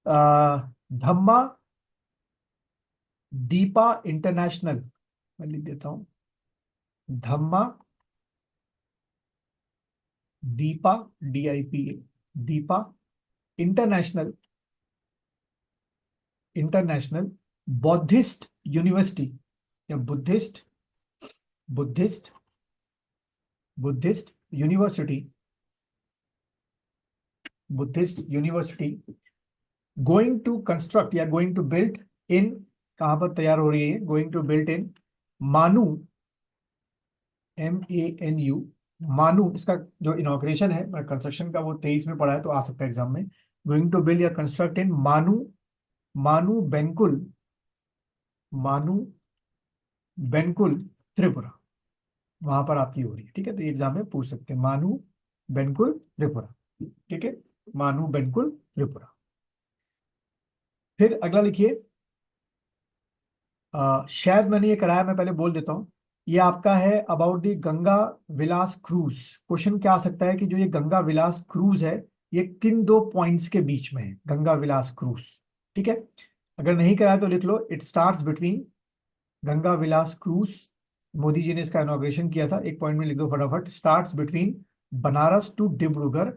धम्मा Deepa international, मैं लिख देता हूं, Dhamma Dipa, DIPA, Dipa international, international Buddhist university, या Buddhist, Buddhist Buddhist university, Buddhist university going to construct या गोइंग टू बिल्ड इन, कहां पर तैयार हो रही है, गोइंग टू बिल्ड इन मानू, MANU, मानू, इसका जो इनॉग्रेशन है, कंस्ट्रक्शन का, वो 23 में पढ़ा है तो आ सकता है एग्जाम में। गोइंग टू बिल्ड या कंस्ट्रक्ट इन मानू, मानू बेंकुल, मानू बेंकुल त्रिपुरा, वहां पर आपकी हो रही है। ठीक है, तो ये एग्जाम में पूछ सकते हैं, मानू बेंकुल त्रिपुरा। ठीक है, मानू बेंकुल त्रिपुरा। फिर अगला लिखिए, शायद मैंने ये कराया, मैं पहले बोल देता हूं। ये आपका है about the Ganga Vilas cruise. Question क्या आ सकता है कि जो ये गंगा विलास क्रूज है, ये किन दो पॉइंट्स के बीच में है, गंगा विलास क्रूज। ठीक है, अगर नहीं कराया तो लिख लो, it starts between, Ganga Vilas cruise, Modi ji ने इसका इनॉग्रेशन किया था, एक पॉइंट में लिख दो फटाफट, starts between Banaras to Dibrugarh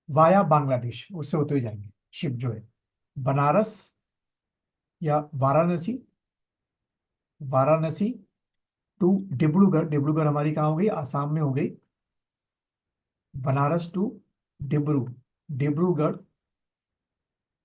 via Bangladesh, उससे होते हुए जाएंगे शिप जो है, बनारस या वाराणसी, वाराणसी टू डिब्रूगढ़, डिब्रूगढ़ हमारी कहाँ हो गई, आसाम में हो गई, बनारस टू डिब्रूगढ़,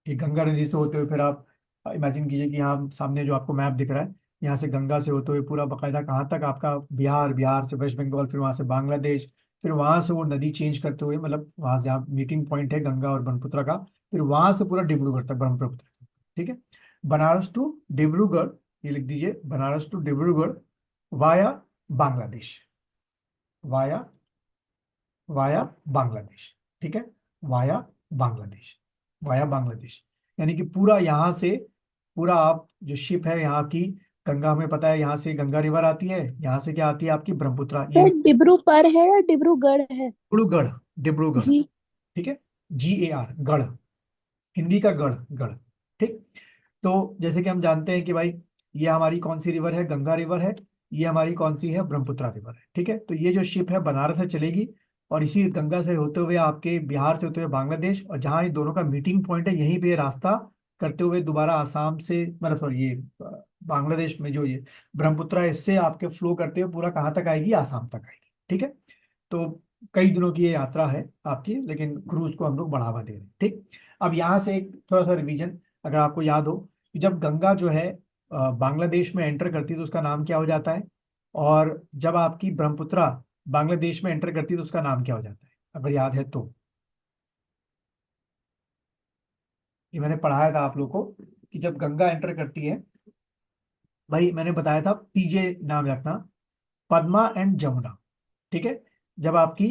ये गंगा नदी से होते हुए, फिर आप इमेजिन कीजिए कि यहाँ सामने जो आपको मैप दिख रहा है, यहाँ से गंगा से होते हुए पूरा बकायदा कहाँ तक आपका, बिहार, बिहार से वेस्ट बंगाल, फिर वहां से बांग्लादेश, फिर वहां से वो नदी चेंज करते हुए, मतलब वहां से जहाँ मीटिंग पॉइंट है गंगा और ब्रह्मपुत्र का, फिर वहां से पूरा डिब्रूगढ़ तक, ब्रह्मपुत्र तक। ठीक है, बनारस टू डिब्रूगढ़, ये लिख दीजिए, Banaras to Dibrugarh via Bangladesh, via, via Bangladesh. ठीक है, वाया बांग्लादेश, वाया बांग्लादेश, यानी कि पूरा यहाँ से, पूरा आप जो शिप है यहाँ की, गंगा हमें पता है यहाँ से गंगा रिवर आती है, यहाँ से क्या आती है आपकी ब्रह्मपुत्रा, ये सर डिब्रू पर है या डिब्रूगढ़ है? डिब्रूगढ़, डिब्रूगढ़। जी। ठीक है, GAR, गढ़, हिंदी का गढ़, गढ़। ठीक, तो जैसे कि हम जानते हैं कि भाई ये हमारी कौन सी रिवर है, गंगा रिवर है, ये हमारी कौन सी है, ब्रह्मपुत्रा रिवर है। ठीक है, तो ये जो शिप है बनारस से चलेगी, और इसी गंगा से होते हुए आपके बिहार से होते हुए बांग्लादेश, और जहां ये दोनों का मीटिंग पॉइंट है यहीं पे ये रास्ता करते हुए दोबारा आसाम से, मतलब सॉरी ये बांग्लादेश में जो ये ब्रह्मपुत्रा है, इससे आपके फ्लो करते हुए पूरा कहाँ तक आएगी, आसाम तक आएगी। ठीक है, तो कई दिनों की ये यात्रा है आपकी, लेकिन क्रूज को हम लोग बढ़ावा दे रहे हैं। ठीक, अब यहाँ से एक थोड़ा सा रिवीजन, अगर आपको याद हो कि जब गंगा जो है बांग्लादेश में एंटर करती है तो उसका नाम क्या हो जाता है, और जब आपकी ब्रह्मपुत्रा बांग्लादेश में एंटर करती है तो उसका नाम क्या हो जाता है, अगर याद है तो। ये मैंने पढ़ाया था आप लोग को कि जब गंगा एंटर करती है, भाई मैंने बताया था PJ नाम रखना, पद्मा एंड जमुना। ठीक है, जब आपकी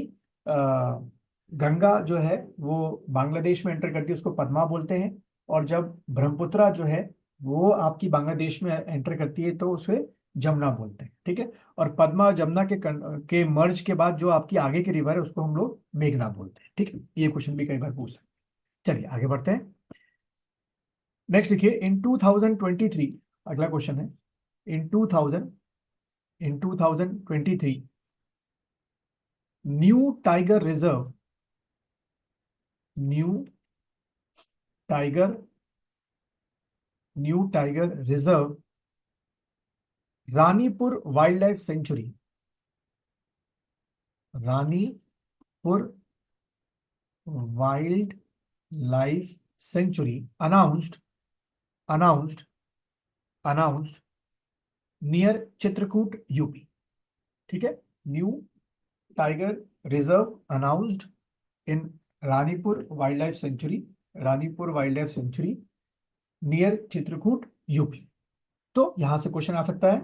गंगा जो है वो बांग्लादेश में एंटर करती है उसको पद्मा बोलते हैं, और जब ब्रह्मपुत्रा जो है वो आपकी बांग्लादेश में एंटर करती है तो उसे जमुना बोलते हैं। ठीक है, और पद्मा और जमुना के मर्ज के बाद जो आपकी आगे की रिवर है उसको हम लोग मेघना बोलते हैं। ठीक है, ये क्वेश्चन भी कई बार पूछ सकते हैं। चलिए आगे बढ़ते हैं, नेक्स्ट देखिए, इन 2023, अगला क्वेश्चन है, इन 2000, इन 2023 new tiger reserve, new tiger, new tiger reserve Ranipur wild life sanctuary, Ranipur wild life sanctuary announced, announced, announced near Chitrakoot UP. ठीक है, new tiger reserve announced in Ranipur wild life sanctuary, Ranipur wild life sanctuary near Chitrakoot UP. तो यहां से question आ सकता है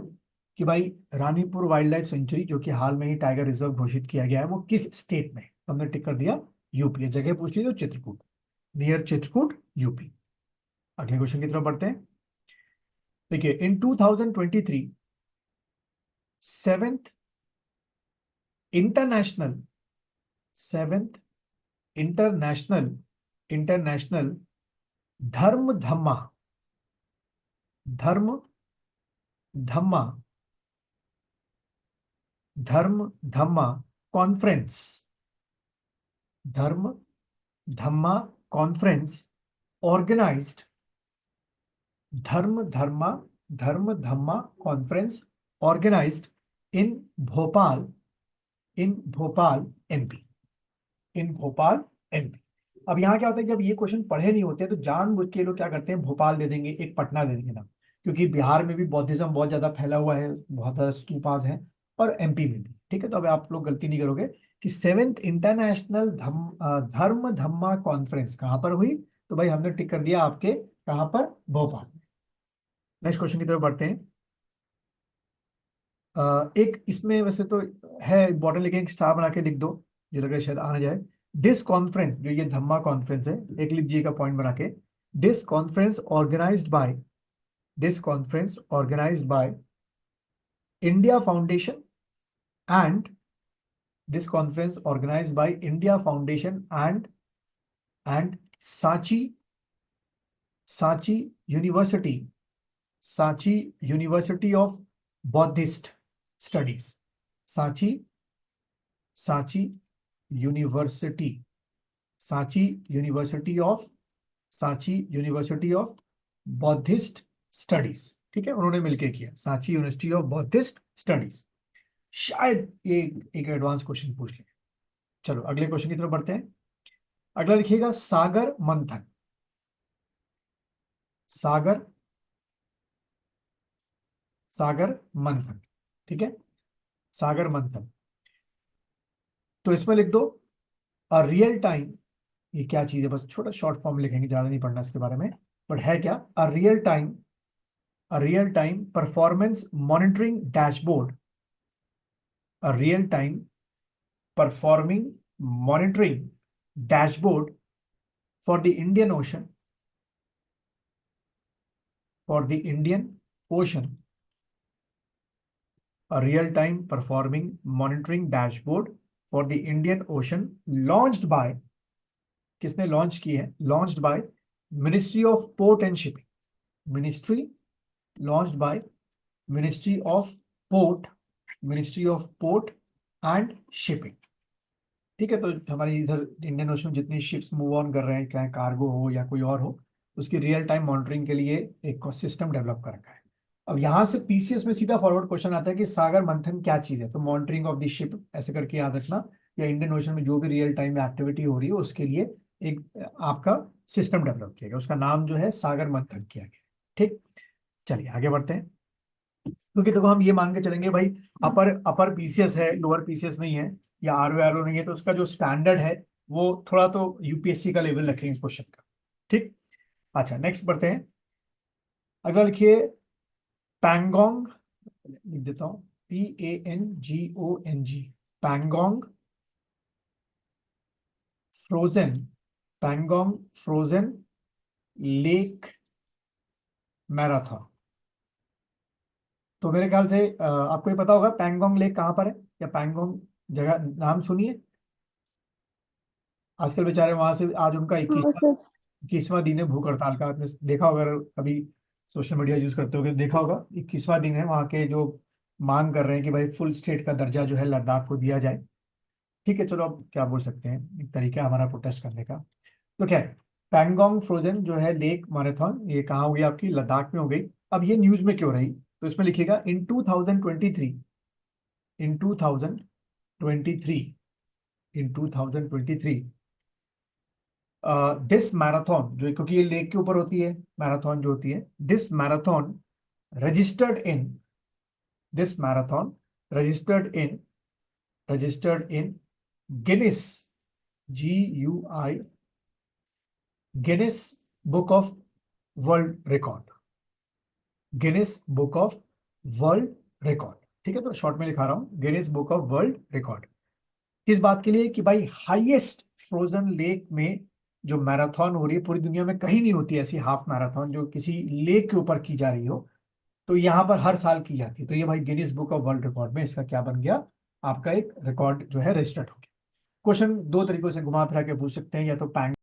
कि भाई Ranipur wild life sanctuary जो कि हाल में ही टाइगर रिजर्व घोषित किया गया है वो किस स्टेट में है? हमने टिक कर दिया यूपी, जगह पूछ ली तो चित्रकूट, नियर चित्रकूट यूपी। अगले क्वेश्चन की तरफ बढ़ते हैं, देखिए, इन 2023 seventh international, seventh international, international धर्म धम्मा, धर्म धम्मा, धर्म धम्मा कॉन्फ्रेंस, धर्म धम्मा कॉन्फ्रेंस ऑर्गेनाइज्ड, धर्म धर्मा, धर्म धम्मा कॉन्फ्रेंस ऑर्गेनाइज्ड इन भोपाल, इन भोपाल एमपी, इन भोपाल एमपी। अब यहाँ क्या होता है, जब ये क्वेश्चन पढ़े नहीं होते तो जानबूझ के लोग क्या करते हैं, भोपाल दे देंगे, एक पटना दे देंगे ना, क्योंकि बिहार में भी बौद्धिज्म बहुत ज्यादा फैला हुआ है, बहुत ज्यादा स्तूपास हैं, और एमपी में भी। ठीक है, तो अब आप लोग गलती नहीं करोगे कि सेवेंथ इंटरनेशनल धर्म धम्मा कॉन्फ्रेंस कहाँ पर हुई, तो भाई हमने टिक कर दिया आपके, कहाँ पर, भोपाल। नेक्स्ट क्वेश्चन की तरफ बढ़ते हैं। एक इसमें वैसे तो है इंपॉर्टेंट, लेकिन एक स्टार बना के लिख दो, जो लग रहा है शायद आना जाए। दिस कॉन्फ्रेंस, जो ये धम्मा कॉन्फ्रेंस है, एक लिखिएगा पॉइंट बना के। This conference organized by, this conference organized by India Foundation and, this conference organized by India Foundation and Sanchi, Sanchi University, Sanchi University of Buddhist Studies, Sanchi, Sanchi University, Sanchi University of, Sanchi University of Buddhist Studies. ठीक है, उन्होंने मिलकर किया, Sanchi University of Buddhist Studies. शायद ये एक advance question पूछ ले। चलो अगले क्वेश्चन की तरफ बढ़ते हैं। अगला लिखिएगा सागर मंथन, सागर, सागर मंथन। ठीक है, सागर मंथन, तो इसमें लिख दो अ रियल टाइम, ये क्या चीज है, बस छोटा शॉर्ट फॉर्म लिखेंगे, ज्यादा नहीं पढ़ना इसके बारे में, बट है क्या, a real time, a real time performance monitoring dashboard, a real time performing monitoring dashboard for the Indian ocean, for the Indian ocean, a real-time performing monitoring dashboard for the Indian Ocean launched by, किसने launch की है, launched by Ministry of Port and Shipping, Ministry, launched by Ministry of Port, Ministry of Port and Shipping। ठीक है, तो हमारी इधर Indian ocean में जितनी शिप्स मूव ऑन कर रहे हैं, चाहे कार्गो हो या कोई और हो, उसकी रियल टाइम मॉनिटरिंग के लिए एक सिस्टम डेवलप कर रखा है। अब यहां से पीसीएस में सीधा फॉरवर्ड क्वेश्चन आता है कि सागर मंथन क्या चीज है, तो मॉनिटरिंग ऑफ द शिप ऐसे करके याद रखना, या इंडियन ओशन में जो भी रियल टाइम में एक्टिविटी हो रही है उसके लिए एक आपका सिस्टम डेवलप किया गया, उसका नाम जो है सागर मंथन किया गया। ठीक, चलिए आगे बढ़ते हैं। क्योंकि देखो हम ये मान के चलेंगे भाई, अपर अपर पीसीएस है, लोअर पीसीएस नहीं है, या आरओ नहीं है, तो उसका जो स्टैंडर्ड है वो थोड़ा तो यूपीएससी का लेवल रखेंगे क्वेश्चन का। ठीक, अच्छा नेक्स्ट बढ़ते हैं। अगला लिखिए पैंगोंग, लिख देता हूं PANGONG, Pangong frozen, Pangong frozen lake marathon. तो मेरे ख्याल से आपको ये पता होगा पैंगोंग लेक कहाँ पर है, या पैंगोंग जगह नाम सुनिए। आजकल बेचारे वहां से, आज उनका हाँ सर। 21वां दिन है भूख हड़ताल का, आपने देखा होगा, अगर कभी सोशल मीडिया यूज करते हो देखा होगा, 21वां दिन है वहां के, जो मांग कर रहे हैं कि भाई फुल स्टेट का दर्जा जो है लद्दाख को दिया जाए। ठीक है, चलो अब क्या बोल सकते हैं, एक तरीका है हमारा प्रोटेस्ट करने का। तो क्या है, पैंगोंग फ्रोजन जो है लेक मैराथन, ये कहाँ हो गई आपकी, लद्दाख में हो गई। अब ये न्यूज में क्यों रही, तो इसमें लिखिएगा इन 2023, इन 2023, इन 2023 दिस मैराथन, जो क्योंकि ये लेक के ऊपर होती है मैराथन जो होती है, this marathon registered in, this marathon registered in, registered in Guinness, GUI, Guinness book of world record, Guinness book of world record. ठीक है, तो शॉर्ट में लिखा रहा हूं, Guinness book of world record. किस बात के लिए, कि भाई हाईएस्ट फ्रोजन लेक में जो मैराथन हो रही है, पूरी दुनिया में कहीं नहीं होती ऐसी हाफ मैराथन जो किसी लेक के ऊपर की जा रही हो, तो यहाँ पर हर साल की जाती है। तो ये भाई Guinness book of world record में इसका क्या बन गया, आपका एक रिकॉर्ड जो है रजिस्टर्ड हो गया। क्वेश्चन दो तरीकों से घुमा फिरा के पूछ सकते हैं, या तो पैंग